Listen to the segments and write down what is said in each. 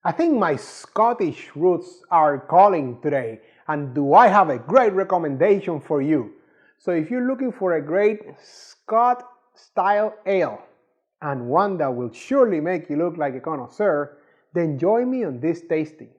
I think my Scottish roots are calling today, and do I have a great recommendation for you. So if you're looking for a great Scotch style ale, and one that will surely make you look like a connoisseur, then join me on this tasting.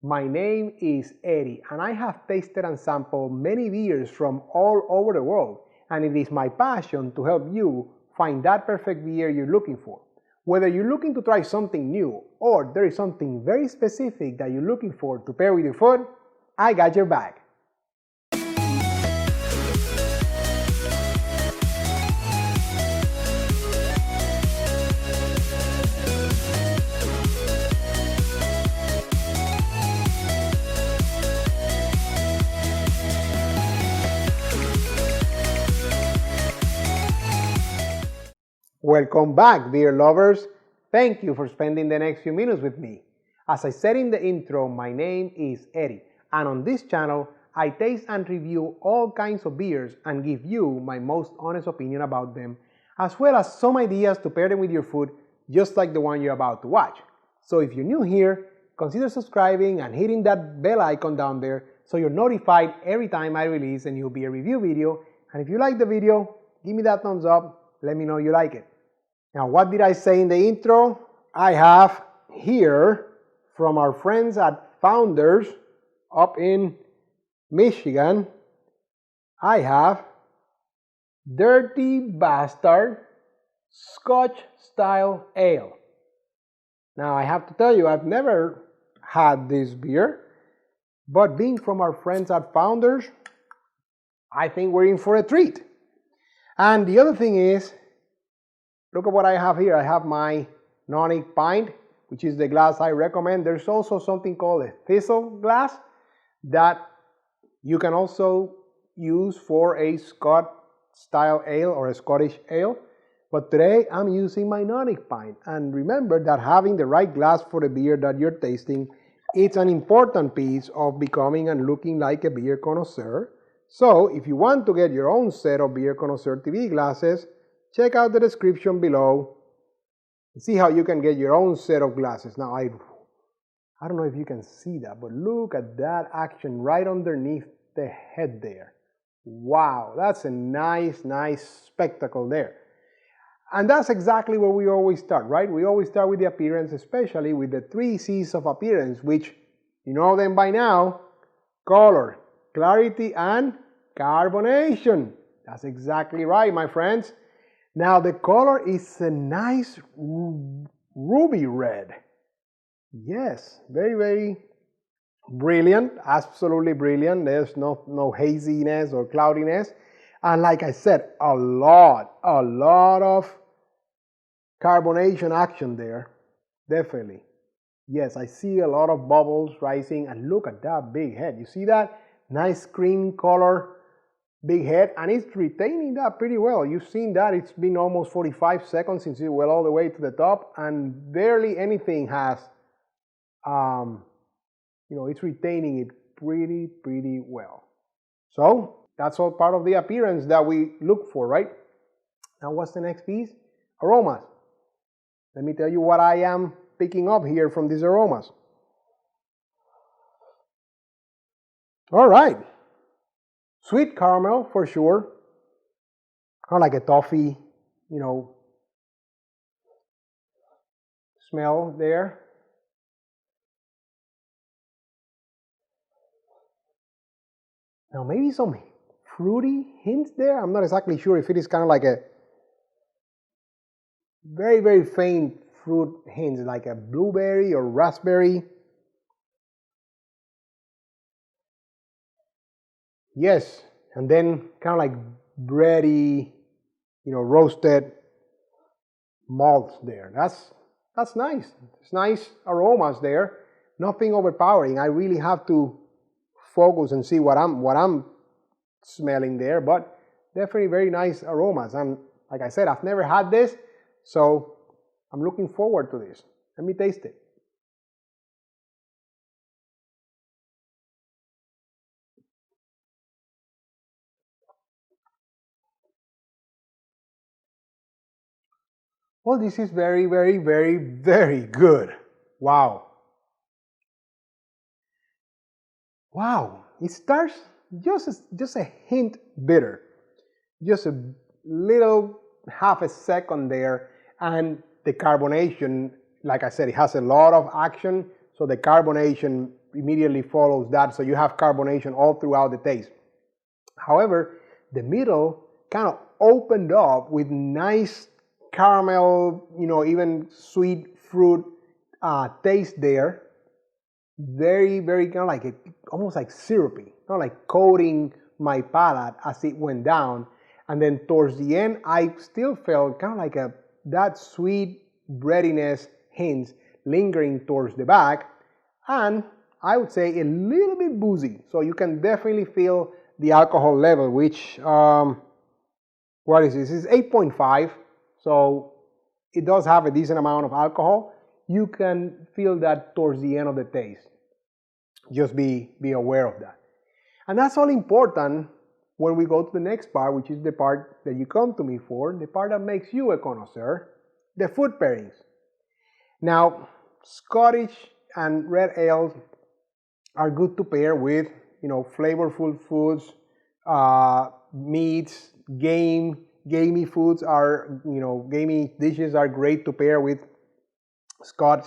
My name is Eddie, and I have tasted and sampled many beers from all over the world, and it is my passion to help you find that perfect beer you're looking for. Whether you're looking to try something new or there is something very specific that you're looking for to pair with your food, I got your back. Welcome back, beer lovers. Thank you for spending the next few minutes with me. As I said in the intro, my name is Eddie, and on this channel, I taste and review all kinds of beers and give you my most honest opinion about them, as well as some ideas to pair them with your food, just like the one you're about to watch. So if you're new here, consider subscribing and hitting that bell icon down there so you're notified every time I release a new beer review video. And if you like the video, give me that thumbs up, let me know you like it. Now, what did I say in the intro? I have here from our friends at Founders up in Michigan, I have Dirty Bastard Scotch Style Ale. Now, I have to tell you, I've never had this beer, but being from our friends at Founders, I think we're in for a treat. And the other thing is, look at what I have here. I have my Nonic pint, which is the glass I recommend. There's also something called a thistle glass that you can also use for a Scotch style ale or a Scottish ale. But today I'm using my Nonic pint. And remember that having the right glass for the beer that you're tasting, it's an important piece of becoming and looking like a beer connoisseur. So if you want to get your own set of Beer Connoisseur TV glasses, check out the description below and see how you can get your own set of glasses. Now, I don't know if you can see that, but look at that action right underneath the head there. Wow, that's a nice spectacle there. And that's exactly where we always start, right? We always start with the appearance, especially with the 3 C's of appearance, which you know them by now: color, clarity, and carbonation. That's exactly right, my friends. Now the color is a nice ruby red. Yes, very brilliant, absolutely brilliant. There's no haziness or cloudiness. And like I said, a lot of carbonation action there, definitely. Yes, I see a lot of bubbles rising, and look at that big head. You see that? Nice cream color, big head, and it's retaining that pretty well. You've seen that it's been almost 45 seconds since it went all the way to the top, and barely anything has, it's retaining it pretty well. So that's all part of the appearance that we look for, right? Now what's the next piece? Aromas. Let me tell you what I am picking up here from these aromas. All right. Sweet caramel for sure, kind of like a toffee, smell there. Now maybe some fruity hints there. I'm not exactly sure if it is kind of like a very faint fruit hints, like a blueberry or raspberry. Yes, and then kind of like bready, roasted malts there. That's nice. It's nice aromas there. Nothing overpowering. I really have to focus and see what I'm smelling there, but definitely very nice aromas. And like I said, I've never had this, so I'm looking forward to this. Let me taste it. Well, this is very good. Wow. wow, it starts just a hint bitter, just a little half a second there, and the carbonation, like I said, it has a lot of action, so the carbonation immediately follows that, so you have carbonation all throughout the taste. However, the middle kind of opened up with nice caramel, even sweet fruit taste there. Very, very kind of like almost like syrupy, like coating my palate as it went down. And then towards the end, I still felt kind of like that sweet breadiness hints lingering towards the back. And I would say a little bit boozy. So you can definitely feel the alcohol level, which, what is this? It's 8.5. So it does have a decent amount of alcohol. You can feel that towards the end of the taste. Just be aware of that. And that's all important when we go to the next part, which is the part that you come to me for, the part that makes you a connoisseur, the food pairings. Now, Scottish and red ales are good to pair with, flavorful foods, meats, gamey foods are, gamey dishes are great to pair with Scotch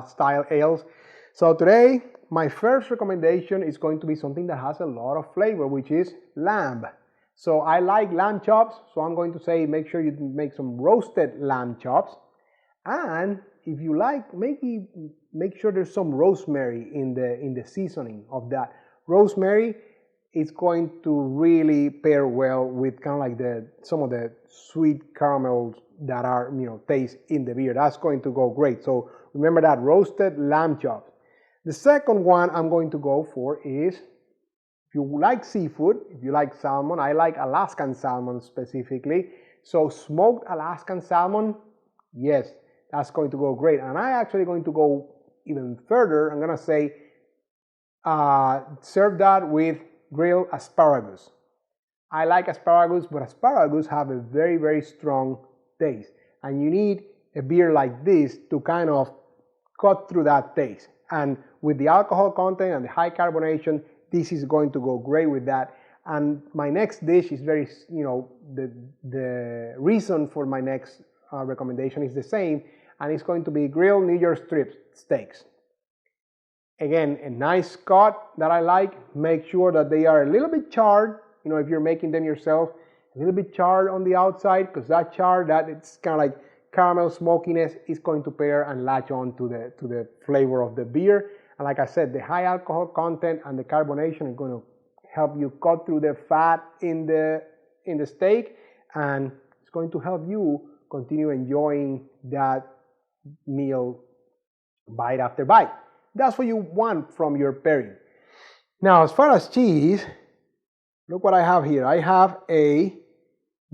style ales. So today, my first recommendation is going to be something that has a lot of flavor, which is lamb. So I like lamb chops, so I'm going to say make sure you make some roasted lamb chops. And if you like, maybe make sure there's some rosemary in the seasoning of that. Rosemary is going to really pair well with kind of like some of the sweet caramels that are, taste in the beer. That's going to go great. So remember that, roasted lamb chops. The second one I'm going to go for is, if you like seafood, if you like salmon, I like Alaskan salmon specifically. So smoked Alaskan salmon, yes, that's going to go great. And I'm actually going to go even further. I'm going to say serve that with grilled asparagus. I like asparagus, but asparagus have a very, very strong taste. And you need a beer like this to kind of cut through that taste. And with the alcohol content and the high carbonation, this is going to go great with that. And my next dish is very, the reason for my next recommendation is the same, and it's going to be grilled New York strip steaks. Again, a nice cut that I like. Make sure that they are a little bit charred, if you're making them yourself, a little bit charred on the outside, because that char, that it's kind of like caramel smokiness is going to pair and latch on to the flavor of the beer. And like I said, the high alcohol content and the carbonation are going to help you cut through the fat in the steak, and it's going to help you continue enjoying that meal bite after bite. That's what you want from your pairing. Now, as far as cheese, look what I have here. I have a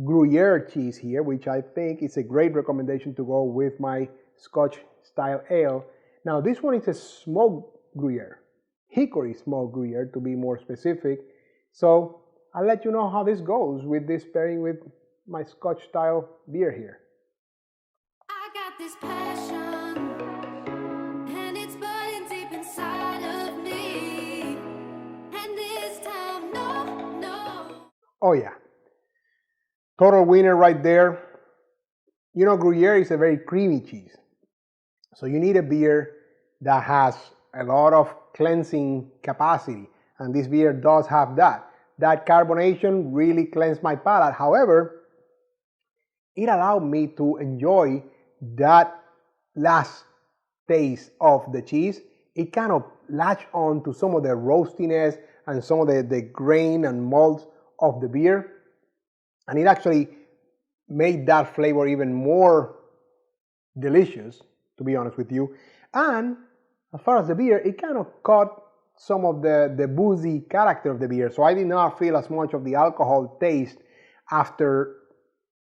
Gruyere cheese here, which I think is a great recommendation to go with my Scotch style ale. Now this one is a smoked Gruyere, hickory smoked Gruyere to be more specific. So I'll let you know how this goes with this pairing with my Scotch style beer here. I got this passion, and it's burning deep inside of me. And this time, no. Oh yeah. Total winner right there. Gruyere is a very creamy cheese. So you need a beer that has a lot of cleansing capacity. And this beer does have that. That carbonation really cleansed my palate. However, it allowed me to enjoy that last taste of the cheese. It kind of latched on to some of the roastiness and some of the grain and malts of the beer. And it actually made that flavor even more delicious, to be honest with you. And as far as the beer, it kind of caught some of the boozy character of the beer. So I did not feel as much of the alcohol taste after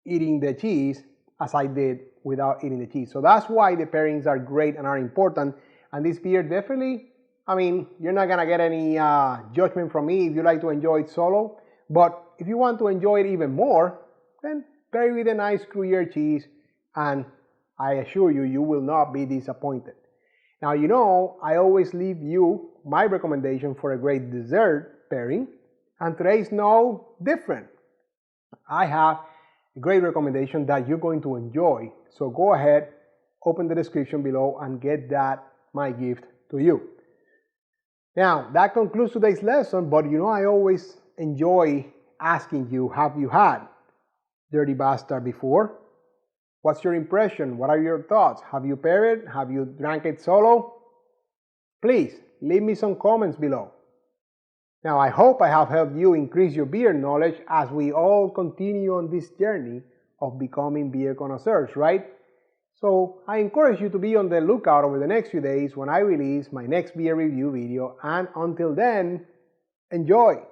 eating the cheese as I did without eating the cheese. So that's why the pairings are great and are important. And this beer definitely, you're not going to get any judgment from me if you like to enjoy it solo. But if you want to enjoy it even more, then pair with a nice Gruyere cheese, and I assure you, you will not be disappointed. Now, I always leave you my recommendation for a great dessert pairing, and today is no different. I have a great recommendation that you're going to enjoy, so go ahead, open the description below and get that my gift to you. Now, that concludes today's lesson, but I always enjoy asking you, have you had Dirty Bastard before? What's your impression? What are your thoughts? Have you paired it? Have you drank it solo? Please, leave me some comments below. Now, I hope I have helped you increase your beer knowledge as we all continue on this journey of becoming beer connoisseurs, right? So I encourage you to be on the lookout over the next few days when I release my next beer review video, and until then, enjoy!